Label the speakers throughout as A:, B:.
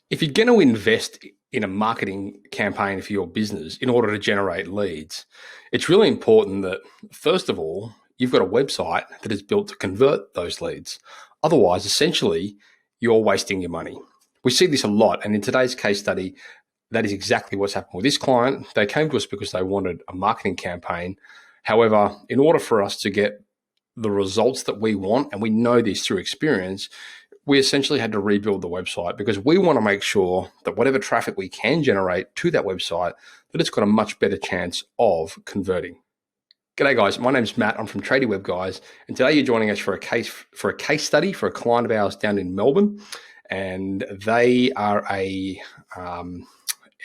A: If you're going to invest in a marketing campaign for your business in order to generate leads, it's really important that, first of all, you've got a website that is built to convert those leads. Otherwise, essentially, you're wasting your money. We see this a lot. And in today's case study, that is exactly what's happened with this client. They came to us because they wanted a marketing campaign. However, in order for us to get the results that we want, and we know this through experience, we essentially had to rebuild the website because we want to make sure that whatever traffic we can generate to that website, that it's got a much better chance of converting. G'day guys, my name's Matt. I'm from Tradie Web Guys, and today you're joining us for a case study for a client of ours down in Melbourne, and they are a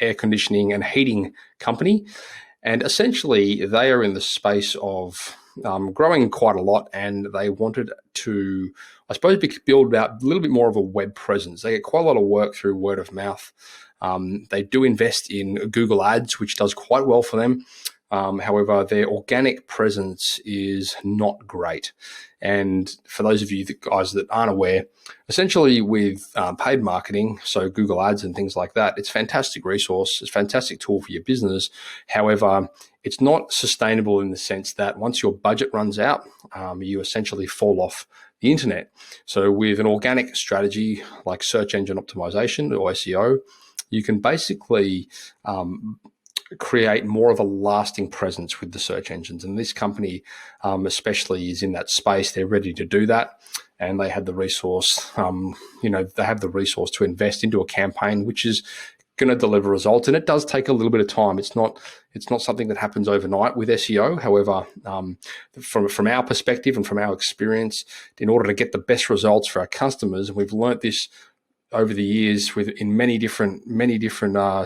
A: air conditioning and heating company, and essentially they are in the space of growing quite a lot, and they wanted to, I suppose, build out a little bit more of a web presence. They get quite a lot of work through word of mouth. They do invest in Google Ads, which does quite well for them. However, their organic presence is not great. And for those of you guys that aren't aware, essentially with paid marketing, so Google Ads and things like that, it's a fantastic resource. It's a fantastic tool for your business. However, it's not sustainable in the sense that once your budget runs out, you essentially fall off the internet. So with an organic strategy like search engine optimization or SEO, you can basically create more of a lasting presence with the search engines. And this company especially is in that space. They're ready to do that. And they had the resource, they have the resource to invest into a campaign which is going to deliver results. And it does take a little bit of time. It's not something that happens overnight with SEO. However, from our perspective and from our experience, in order to get the best results for our customers, and we've learnt this over the years in many different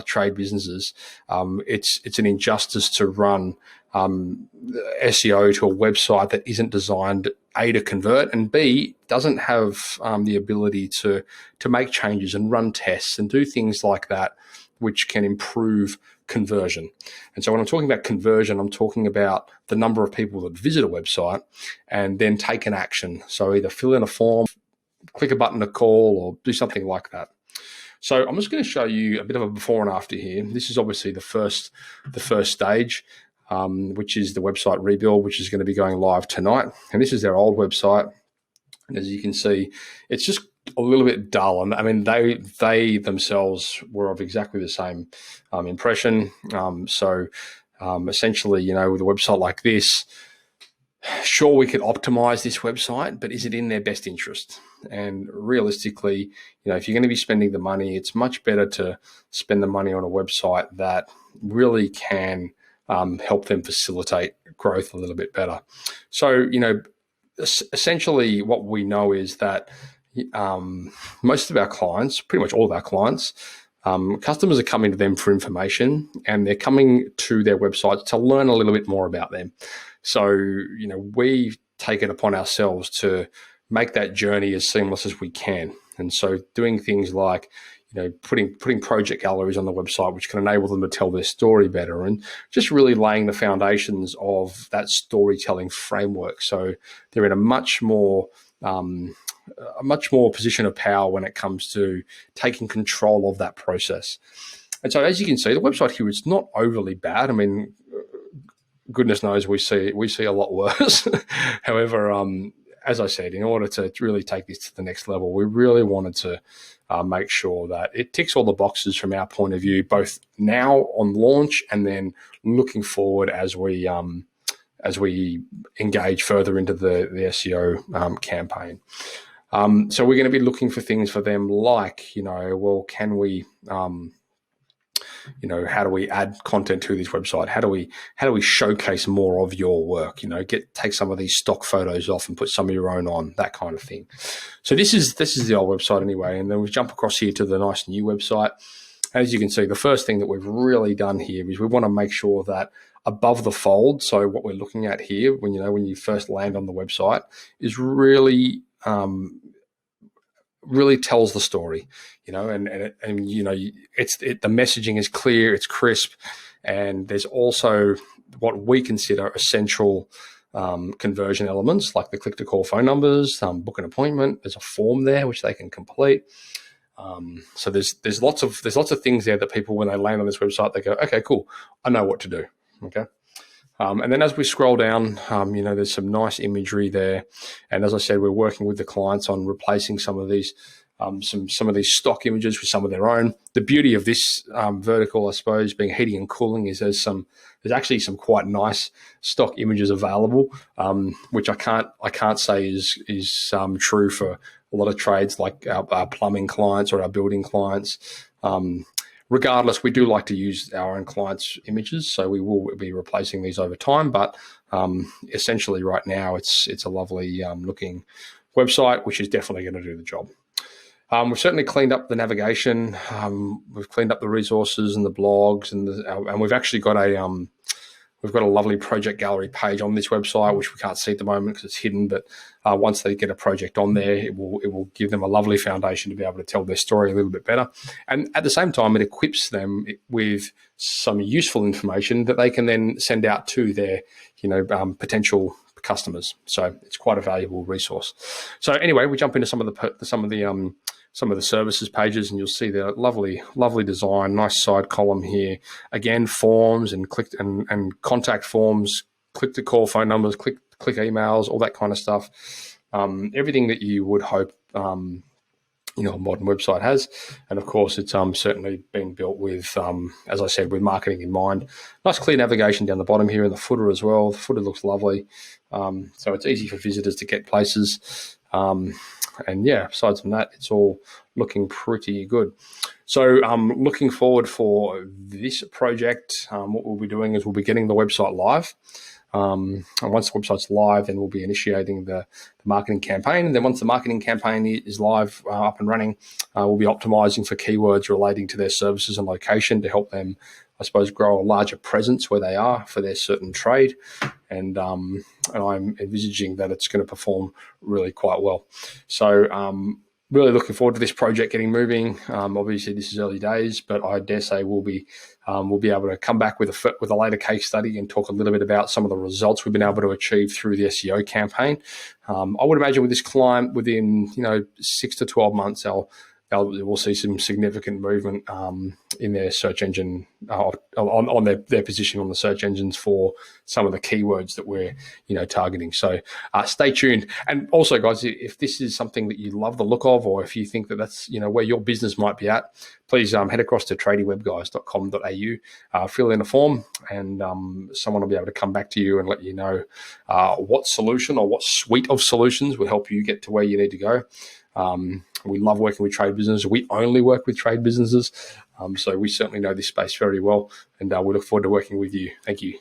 A: trade businesses, it's an injustice to run SEO to a website that isn't designed A, to convert, and B, doesn't have the ability to make changes and run tests and do things like that, which can improve conversion. And so when I'm talking about conversion, I'm talking about the number of people that visit a website and then take an action. So either fill in a form, click a button to call, or do something like that. So I'm just going to show you a bit of a before and after here. This is obviously the first stage, which is the website rebuild, which is going to be going live tonight. And this is their old website. And as you can see, it's just a little bit dull. And I mean, they themselves were of exactly the same impression. Essentially, with a website like this, sure, we could optimize this website, but is it in their best interest? And realistically, if you're going to be spending the money, it's much better to spend the money on a website that really can help them facilitate growth a little bit better. So, essentially what we know is that most of our clients, pretty much all of our clients, customers are coming to them for information, and they're coming to their websites to learn a little bit more about them. So, we take it upon ourselves to make that journey as seamless as we can. And so doing things like, putting project galleries on the website, which can enable them to tell their story better, and just really laying the foundations of that storytelling framework. So they're in a much more position of power when it comes to taking control of that process. And so, as you can see, the website here is not overly bad. I mean, goodness knows we see a lot worse. However, as I said, in order to really take this to the next level, we really wanted to make sure that it ticks all the boxes from our point of view, both now on launch and then looking forward as we engage further into the SEO campaign. So we're going to be looking for things for them like, can we how do we add content to this website? How do we showcase more of your work? Take some of these stock photos off and put some of your own on, that kind of thing. So this is the old website anyway, and then we jump across here to the nice new website. As you can see, the first thing that we've really done here is we want to make sure that above the fold, so what we're looking at here, when you first land on the website, is really tells the story, and the messaging is clear, it's crisp, and there's also what we consider essential conversion elements like the click to call phone numbers, book an appointment. There's a form there which they can complete. So there's lots of things there that people, when they land on this website, they go, okay, cool, I know what to do. Okay. And then as we scroll down, there's some nice imagery there. And as I said, we're working with the clients on replacing some of these some of these stock images with some of their own. The beauty of this vertical, I suppose, being heating and cooling, is there's actually some quite nice stock images available, which I can't say is true for a lot of trades like our plumbing clients or our building clients. Regardless, we do like to use our own clients' images, so we will be replacing these over time. But essentially, right now, it's a lovely looking website, which is definitely going to do the job. We've certainly cleaned up the navigation. We've cleaned up the resources and the blogs, and we've actually got a lovely project gallery page on this website, which we can't see at the moment because it's hidden. But once they get a project on there, it will give them a lovely foundation to be able to tell their story a little bit better. And at the same time, it equips them with some useful information that they can then send out to their potential customers. So it's quite a valuable resource. So anyway, we jump into some of the services pages, and you'll see the lovely design, nice side column here. Again, forms and click and contact forms, click to call phone numbers, click emails, all that kind of stuff. Everything that you would hope a modern website has. And of course, it's certainly being built with, as I said, with marketing in mind. Nice clear navigation down the bottom here in the footer as well. The footer looks lovely. So it's easy for visitors to get places. And yeah, aside from that, it's all looking pretty good. So looking forward for this project, what we'll be doing is we'll be getting the website live. And once the website's live, then we'll be initiating the marketing campaign. And then once the marketing campaign is live, up and running, we'll be optimizing for keywords relating to their services and location to help them, I suppose, grow a larger presence where they are for their certain trade. And I'm envisaging that it's going to perform really quite well. So really looking forward to this project getting moving. Obviously, this is early days, but I dare say we'll be able to come back with a later case study and talk a little bit about some of the results we've been able to achieve through the SEO campaign. I would imagine with this client, within 6 to 12 months, we'll see some significant movement in their search engine on their position on the search engines for some of the keywords that we're targeting. So stay tuned. And also, guys, if this is something that you love the look of, or if you think that that's where your business might be at, please head across to tradiewebguys.com.au, fill in a form, and someone will be able to come back to you and let you know what solution or what suite of solutions will help you get to where you need to go. We love working with trade businesses. We only work with trade businesses. So we certainly know this space very well, and we look forward to working with you. Thank you.